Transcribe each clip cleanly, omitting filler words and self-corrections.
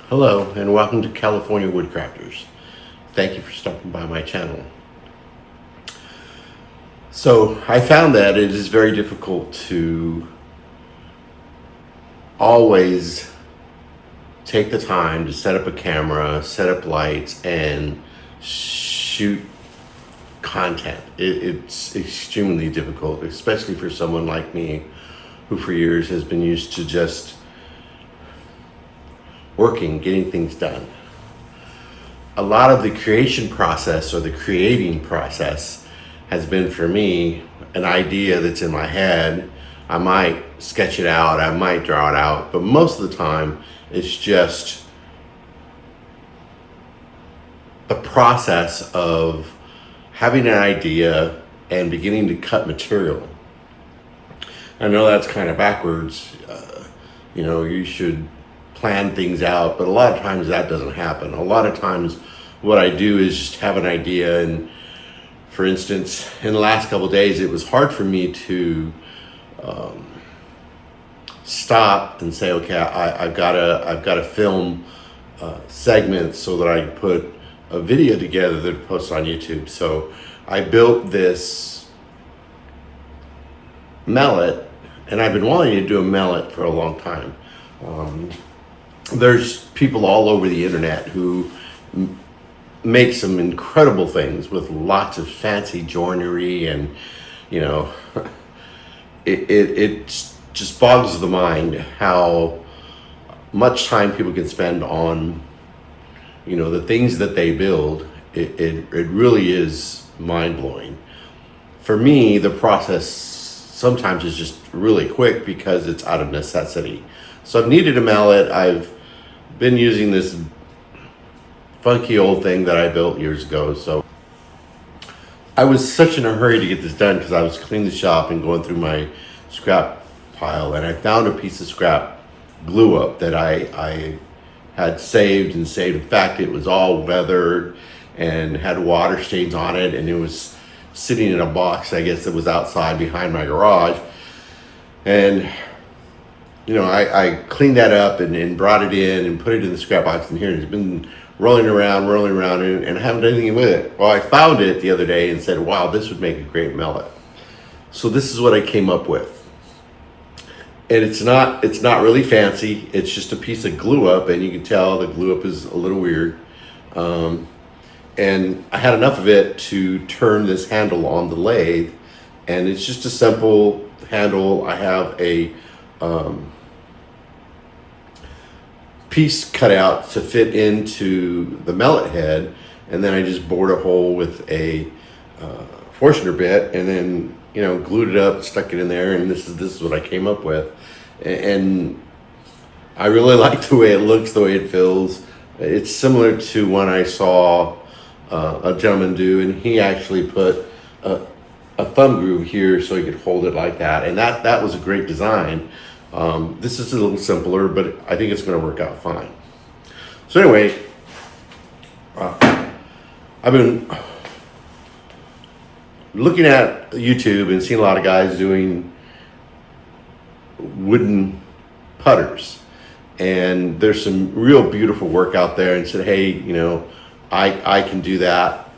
Hello and welcome to California Woodcrafters. Thank you for stopping by my channel. So I found that it is very difficult to always take the time to set up a camera, set up lights, and shoot content. It's extremely difficult, especially for someone like me who for years has been used to just working, getting things done. A lot of the creation process or the creating process has been for me an idea that's in my head. I might sketch it out, I might draw it out, but most of the time it's just a process of having an idea and beginning to cut material. I know that's kind of backwards. You should plan things out, but a lot of times that doesn't happen. A lot of times what I do is just have an idea, and for instance, in the last couple of days it was hard for me to stop and say, okay, I've got to film segments so that I can put a video together that I post on YouTube. So I built this mallet, and I've been wanting to do a mallet for a long time. There's people all over the internet who make some incredible things with lots of fancy joinery, and it just boggles the mind how much time people can spend on the things that they build. It really is mind-blowing. For me, the process sometimes is just really quick because it's out of necessity. So I've needed a mallet. I've been using this funky old thing that I built years ago. So I was such in a hurry to get this done because I was cleaning the shop and going through my scrap pile, and I found a piece of scrap glue up that I had saved. In fact, it was all weathered and had water stains on it, and it was sitting in a box, I guess, that was outside behind my garage. And I cleaned that up and brought it in and put it in the scrap box in here. And it's been rolling around, and I haven't done anything with it. Well, I found it the other day and said, wow, this would make a great mallet. So this is what I came up with. And it's not really fancy. It's just a piece of glue up, and you can tell the glue up is a little weird. And I had enough of it to turn this handle on the lathe, and it's just a simple handle. I have a piece cut out to fit into the mallet head, and then I just bored a hole with a Forstner bit, and then glued it up, stuck it in there, and this is what I came up with. And I really like the way it looks, the way it feels. It's similar to one I saw a gentleman do, and he actually put a thumb groove here so he could hold it like that, and that was a great design. This is a little simpler, but I think it's going to work out fine. So anyway, I've been looking at YouTube and seeing a lot of guys doing wooden putters, and there's some real beautiful work out there, and said, hey, I can do that.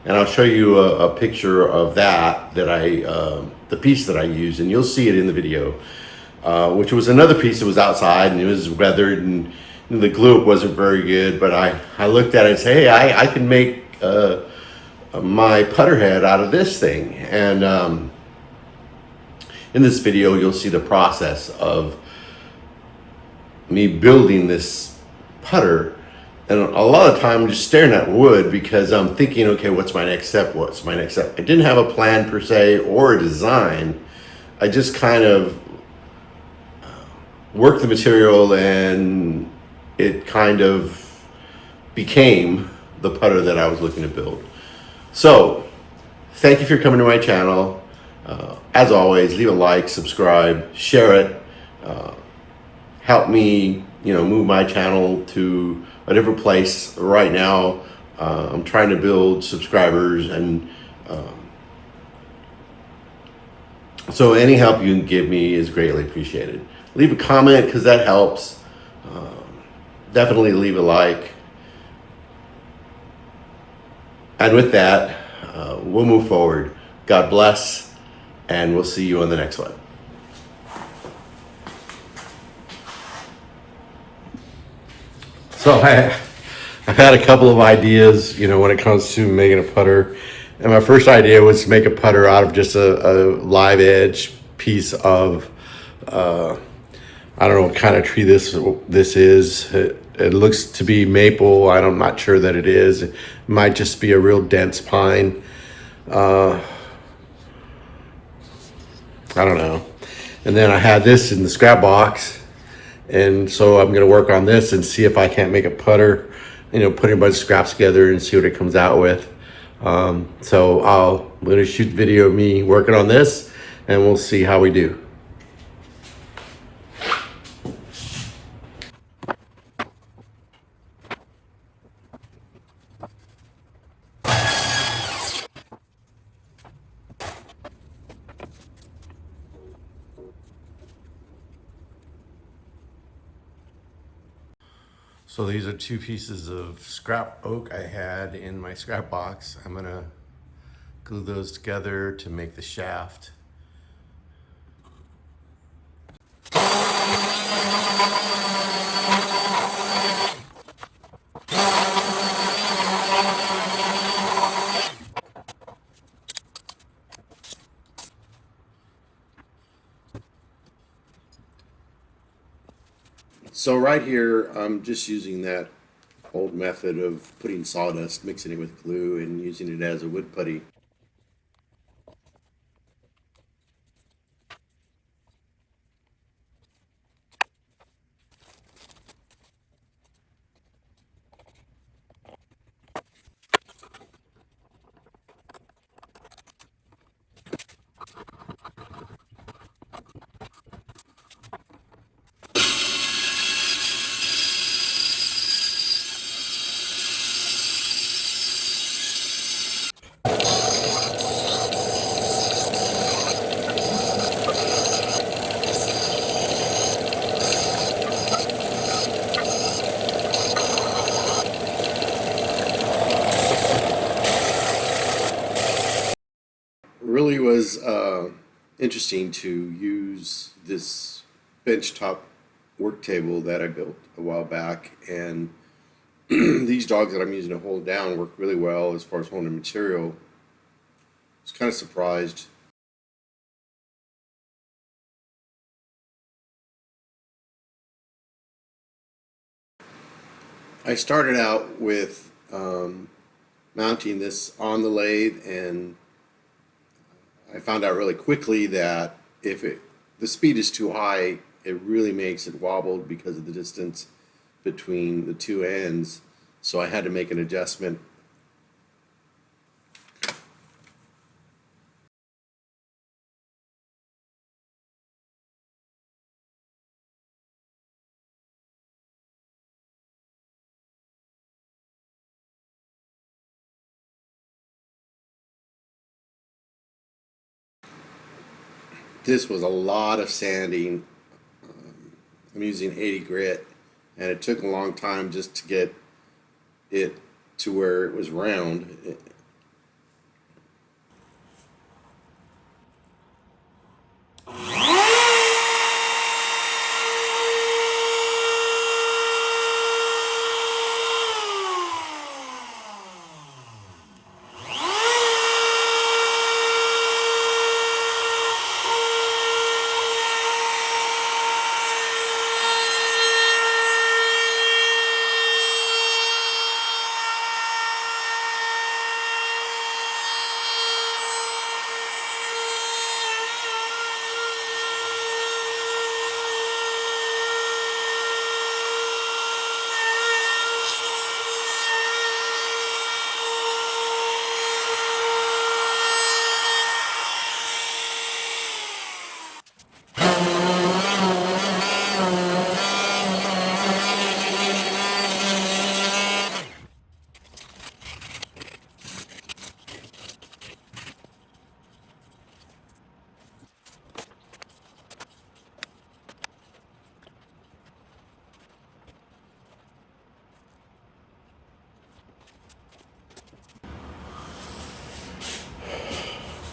And I'll show you a picture of that the piece that I used, and you'll see it in the video, which was another piece that was outside, and it was weathered, and the glue wasn't very good, but I looked at it and said, hey, I can make my putter head out of this thing. And in this video you'll see the process of me building this putter. And a lot of time I'm just staring at wood because I'm thinking, okay, what's my next step? I didn't have a plan per se or a design. I just kind of worked the material, and it kind of became the putter that I was looking to build. So thank you for coming to my channel. As always, leave a like, subscribe, share it. Help me, move my channel to a different place. Right now, I'm trying to build subscribers, and so any help you can give me is greatly appreciated. Leave a comment because that helps. definitely leave a like. And with that, we'll move forward. God bless, and we'll see you on the next one. So I've had a couple of ideas, when it comes to making a putter. And my first idea was to make a putter out of just a live edge piece of, I don't know what kind of tree this is. It looks to be maple. I'm not sure that it is. It might just be a real dense pine. I don't know. And then I had this in the scrap box. And so I'm going to work on this and see if I can't make a putter, putting a bunch of scraps together and see what it comes out with. So I'm going to shoot video of me working on this, and we'll see how we do. So these are two pieces of scrap oak I had in my scrap box. I'm going to glue those together to make the shaft. So right here, I'm just using that old method of putting sawdust, mixing it with glue, and using it as a wood putty. Really was interesting to use this benchtop work table that I built a while back, and these dogs that I'm using to hold down work really well as far as holding material. I was kind of surprised. I started out with mounting this on the lathe, and I found out really quickly that if the speed is too high, it really makes it wobbled because of the distance between the two ends. So I had to make an adjustment. This was a lot of sanding. I'm using 80 grit, and it took a long time just to get it to where it was round.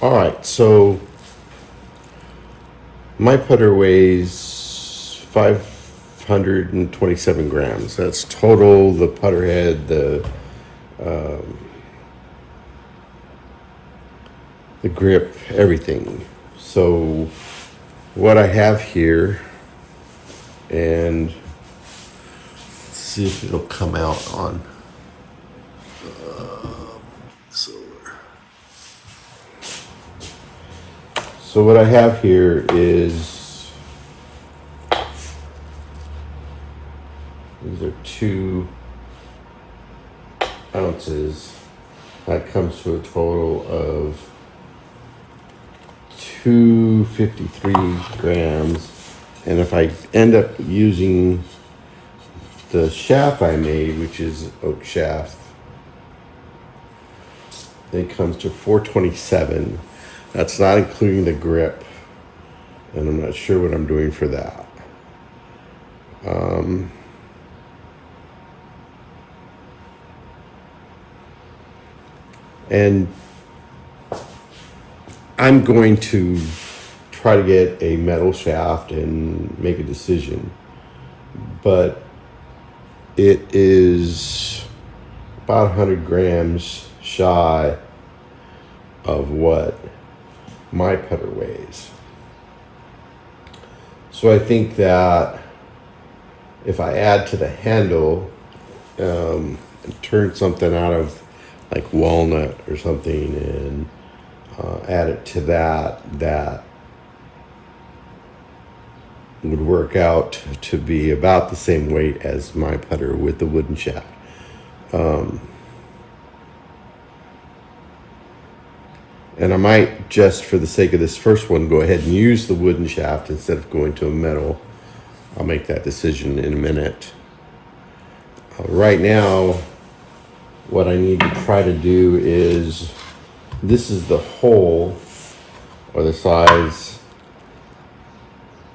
All right, so my putter weighs 527 grams. That's total, the putter head, the grip, everything. So what I have here, and let's see if it'll come out on solar. So what I have here is, these are 2 ounces. That comes to a total of 253 grams. And if I end up using the shaft I made, which is oak shaft, it comes to 427. That's not including the grip, and I'm not sure what I'm doing for that. And I'm going to try to get a metal shaft and make a decision, but it is about 100 grams shy of what my putter weighs. So I think that if I add to the handle and turn something out of like walnut or something and add it to that would work out to be about the same weight as my putter with the wooden shaft. And I might, just for the sake of this first one, go ahead and use the wooden shaft instead of going to a metal. I'll make that decision in a minute. Right now, what I need to try to do is, this is the hole, or the size,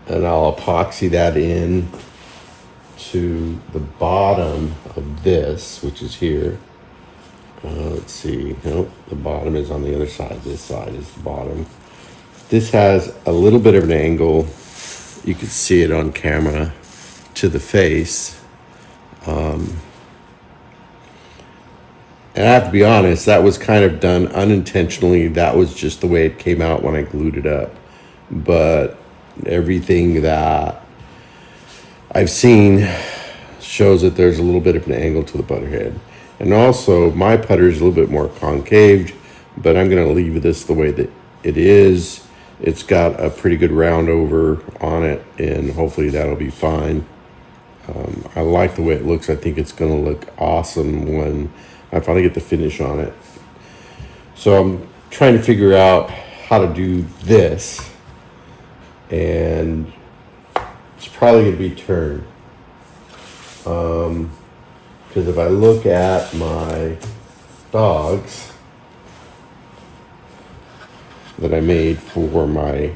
and I'll epoxy that in to the bottom of this, which is here. Let's see, nope, the bottom is on the other side. This side is the bottom. This has a little bit of an angle. You can see it on camera to the face. And I have to be honest, that was kind of done unintentionally. That was just the way it came out when I glued it up. But everything that I've seen shows that there's a little bit of an angle to the putter head. And also, my putter is a little bit more concaved, but I'm going to leave this the way that it is. It's got a pretty good round over on it, and hopefully that'll be fine. I like the way it looks. I think it's going to look awesome when I finally get the finish on it. So I'm trying to figure out how to do this, and it's probably going to be turned. Because if I look at my dogs that I made for my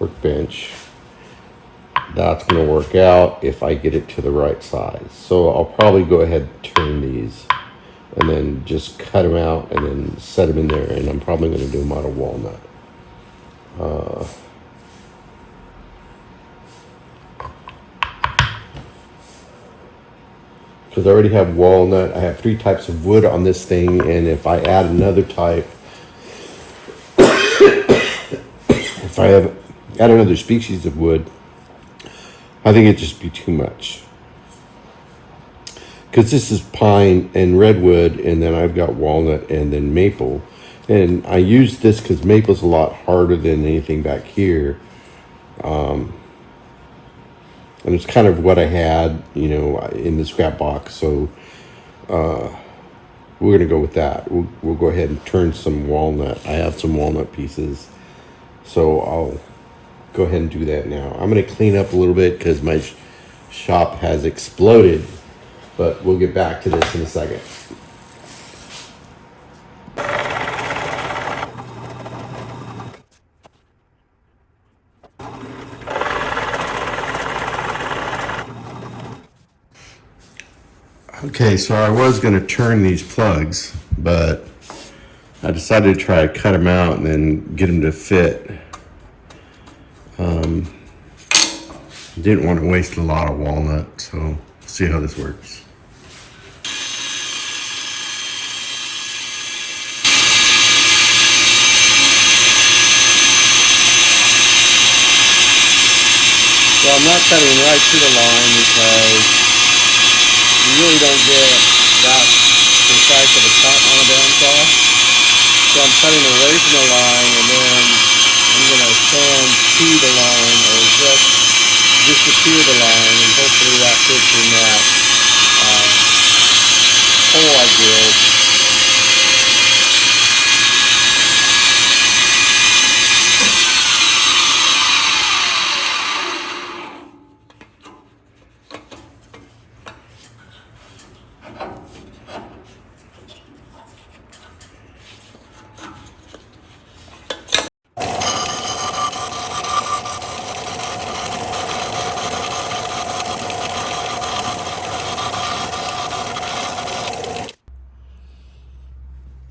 workbench, that's going to work out if I get it to the right size. So I'll probably go ahead and turn these and then just cut them out and then set them in there, and I'm probably going to do them out of walnut. Because I already have walnut. I have 3 types of wood on this thing, and if I add another type, if I add another species of wood, I think it'd just be too much. Because this is pine and redwood, and then I've got walnut and then maple. And I use this because maple's a lot harder than anything back here. And it's kind of what I had, in the scrap box. So we're going to go with that. We'll go ahead and turn some walnut. I have some walnut pieces. So I'll go ahead and do that now. I'm going to clean up a little bit because my shop has exploded. But we'll get back to this in a second. Okay, so I was going to turn these plugs, but I decided to try to cut them out and then get them to fit. Didn't want to waste a lot of walnut, so we'll see how this works. So I'm not cutting right to the line because you really don't get that precise of a cut on a bandsaw. So I'm cutting away from the line, and then I'm going to sand to the line or just disappear the line, and hopefully that fits in that hole I drilled.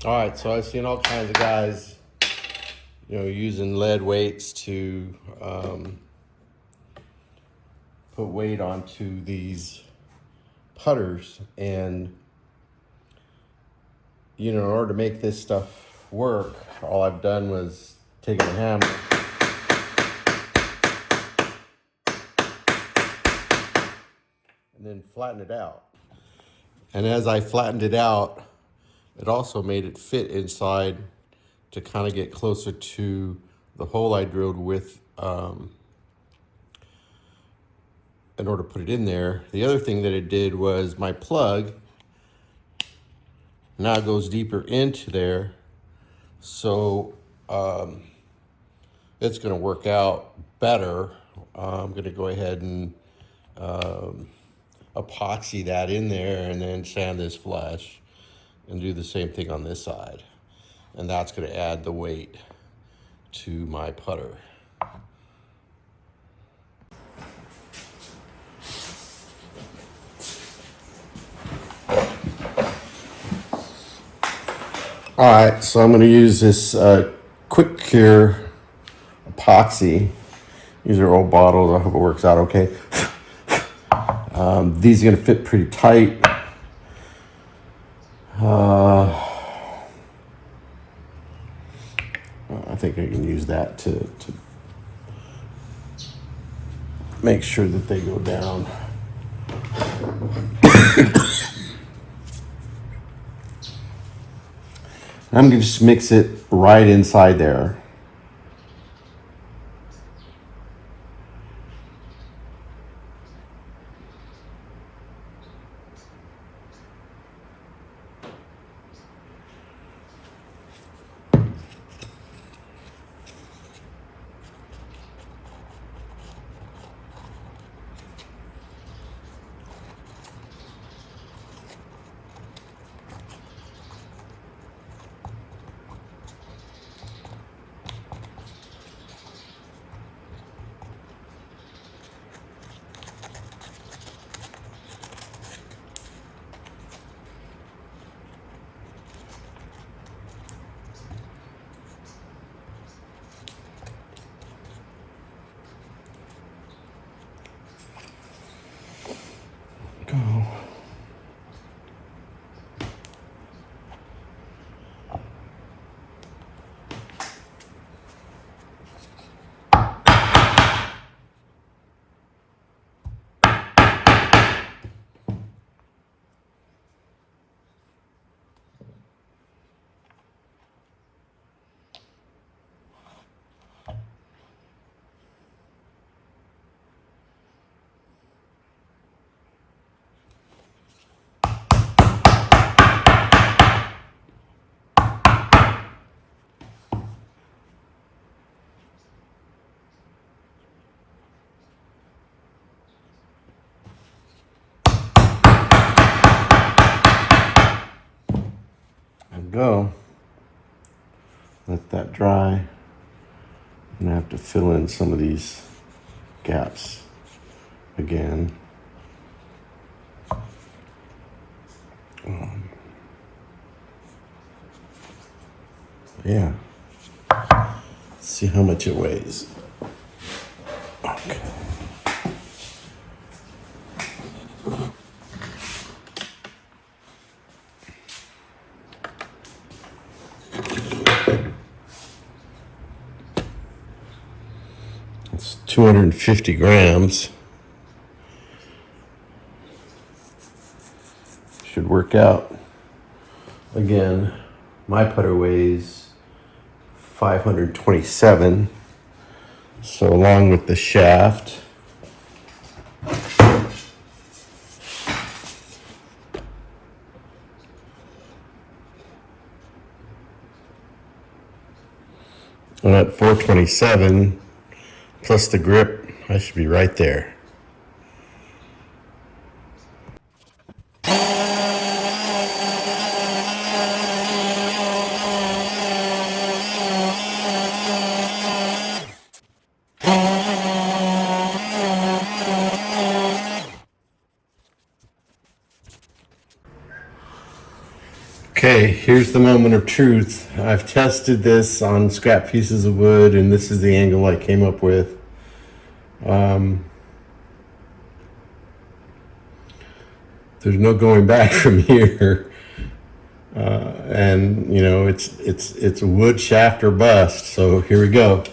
All right, so I've seen all kinds of guys, using lead weights to put weight onto these putters, and in order to make this stuff work, all I've done was taken a hammer and then flatten it out. And as I flattened it out, it also made it fit inside to kind of get closer to the hole I drilled with in order to put it in there. The other thing that it did was my plug now goes deeper into there, so it's going to work out better. I'm going to go ahead and epoxy that in there and then sand this flush and do the same thing on this side. And that's going to add the weight to my putter. All right, so I'm going to use this Quick Cure epoxy. These are old bottles. I hope it works out okay. These are going to fit pretty tight. I think I can use that to make sure that they go down. I'm going to just mix it right inside there. Go. Go. Let that dry. I'm gonna have to fill in some of these gaps again. Yeah. Let's see how much it weighs. Okay. It's 250 grams. Should work out. Again, my putter weighs 527. So along with the shaft, I'm at 427 plus the grip. I should be right there. Okay, here's the moment of truth. I've tested this on scrap pieces of wood, and this is the angle I came up with. There's no going back from here, and you know it's a wood shaft or bust. So here we go.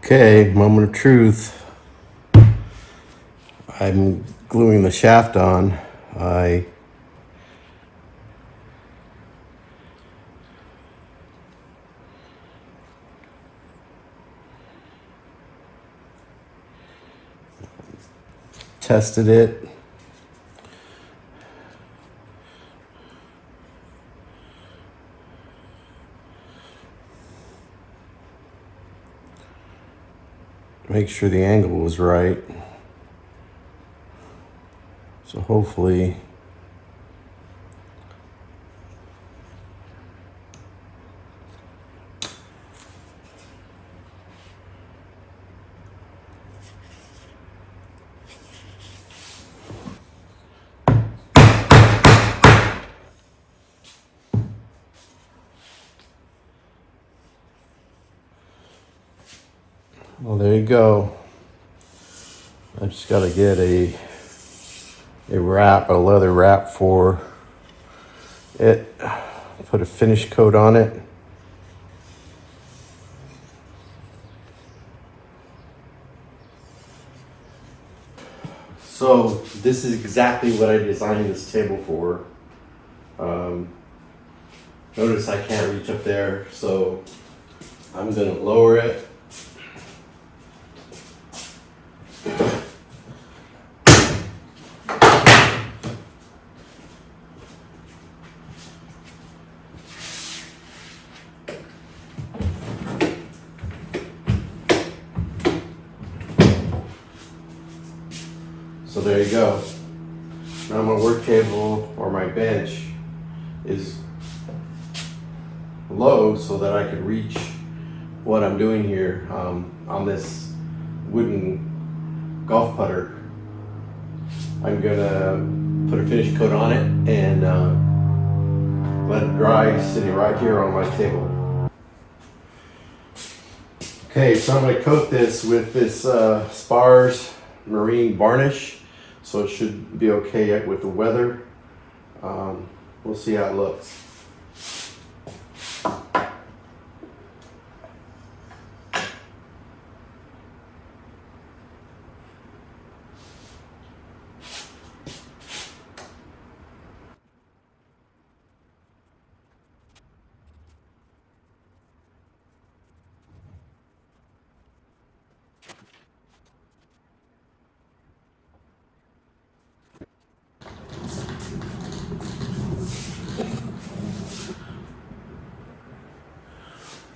Okay, moment of truth. I'm gluing the shaft on. I tested it. Make sure the angle was right. So hopefully well, there you go. I just got to get a leather wrap for it. Put a finish coat on it. So this is exactly what I designed this table for. Notice I can't reach up there, so I'm gonna lower it. So there you go. Now my work table or my bench is low so that I could reach what I'm doing here on this wooden golf putter. I'm gonna put a finish coat on it and let it dry sitting right here on my table. Okay, so I'm gonna coat this with this Spars marine varnish, so it should be okay with the weather. We'll see how it looks.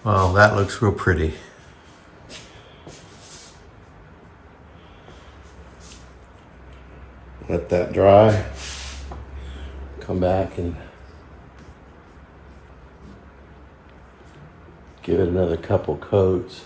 Well, that looks real pretty. Let that dry. Come back and give it another couple coats.